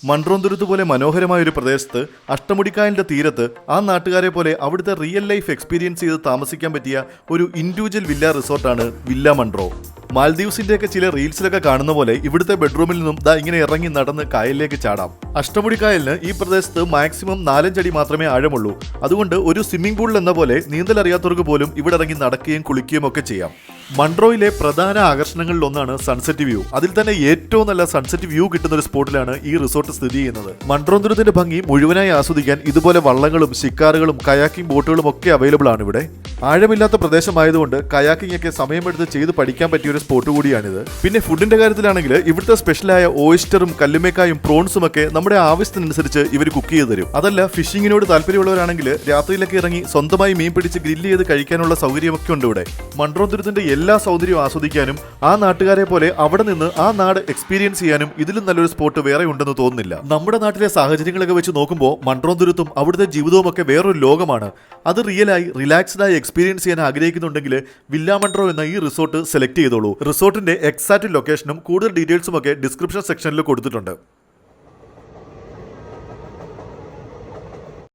മൺട്രോന്തുരുത്ത് പോലെ മനോഹരമായ ഒരു പ്രദേശത്ത് അഷ്ടമുടിക്കായലിന്റെ തീരത്ത് ആ നാട്ടുകാരെ പോലെ അവിടുത്തെ റിയൽ ലൈഫ് എക്സ്പീരിയൻസ് ചെയ്ത് താമസിക്കാൻ പറ്റിയ ഒരു ഇൻഡിവിജ്വൽ വില്ല റിസോർട്ടാണ് വില്ല മൺട്രോ. മാൽദീവ്സിന്റെയൊക്കെ ചില റീൽസിലൊക്കെ കാണുന്ന പോലെ ഇവിടുത്തെ ബെഡ്റൂമിൽ നിന്നും ഇങ്ങനെ ഇറങ്ങി നടന്ന് കായലിലേക്ക് ചാടാം. അഷ്ടമുടിക്കായലിന് ഈ പ്രദേശത്ത് മാക്സിമം 4-5 അടി മാത്രമേ ആഴമുള്ളൂ. അതുകൊണ്ട് ഒരു സ്വിമ്മിംഗ് പൂളിൽ എന്ന പോലെ നീന്തൽ അറിയാത്തവർക്ക് പോലും ഇവിടെ ഇറങ്ങി നടക്കുകയും കുളിക്കുകയും ഒക്കെ ചെയ്യാം. മൺട്രോയിലെ പ്രധാന ആകർഷണങ്ങളിൽ ഒന്നാണ് സൺസെറ്റ് വ്യൂ. അതിൽ തന്നെ ഏറ്റവും നല്ല സൺസെറ്റ് വ്യൂ കിട്ടുന്ന ഒരു സ്പോട്ടിലാണ് ഈ റിസോർട്ട് സ്ഥിതി ചെയ്യുന്നത്. മൺട്രോന്തുരത്തിന്റെ ഭംഗി മുഴുവനായി ആസ്വദിക്കാൻ ഇതുപോലെ വള്ളങ്ങളും ശിക്കാറുകളും കയാക്കിംഗ് ബോട്ടുകളും ഒക്കെ അവൈലബിൾ ആണ് ഇവിടെ. ആഴമില്ലാത്ത പ്രദേശമായതുകൊണ്ട് കയാക്കിംഗ് ഒക്കെ സമയമെടുത്ത് ചെയ്ത് പഠിക്കാൻ പറ്റിയ ഒരു സ്പോട്ട് കൂടിയാണിത്. പിന്നെ ഫുഡിന്റെ കാര്യത്തിലാണെങ്കിൽ ഇവിടുത്തെ സ്പെഷ്യലായ ഓയിസ്റ്ററും കല്ലുമേക്കായും പ്രോൺസും ഒക്കെ നമ്മുടെ ആവശ്യത്തിനനുസരിച്ച് ഇവർ കുക്ക് ചെയ്ത് തരും. അതല്ല, ഫിഷിങ്ങിനോട് താല്പര്യമുള്ളവരാണെങ്കിൽ രാത്രിയിലൊക്കെ ഇറങ്ങി സ്വന്തമായി മീൻ പിടിച്ച് ഗ്രില്ല് ചെയ്ത് കഴിക്കാനുള്ള സൗകര്യമൊക്കെ ഉണ്ട് ഇവിടെ. മൺട്രോന്തുരത്തിന്റെ എല്ലാ സൗന്ദര്യവും ആസ്വദിക്കാനും ആ നാട്ടുകാരെ പോലെ അവിടെ നിന്ന് ആ നാട് എക്സ്പീരിയൻസ് ചെയ്യാനും ഇതിലും നല്ലൊരു സ്പോട്ട് വേറെ ഉണ്ടെന്ന് തോന്നുന്നില്ല. നമ്മുടെ നാട്ടിലെ സാഹചര്യങ്ങളൊക്കെ വെച്ച് നോക്കുമ്പോൾ മൺട്രോന്തുരത്തും അവിടുത്തെ ജീവിതവും ഒക്കെ വേറൊരു ലോകമാണ്. അത് റിയലായി റിലാക്സ്ഡായി എക്സ്പീരിയൻസ് ചെയ്യാൻ ആഗ്രഹിക്കുന്നുണ്ടെങ്കിൽ വില്ല മൺട്രോ എന്ന ഈ റിസോർട്ട് സെലക്ട് ചെയ്തോളൂ. റിസോർട്ടിന്റെ എക്സാക്ട് ലൊക്കേഷനും കൂടുതൽ ഡീറ്റെയിൽസും ഒക്കെ ഡിസ്ക്രിപ്ഷൻ സെക്ഷനിൽ കൊടുത്തിട്ടുണ്ട്.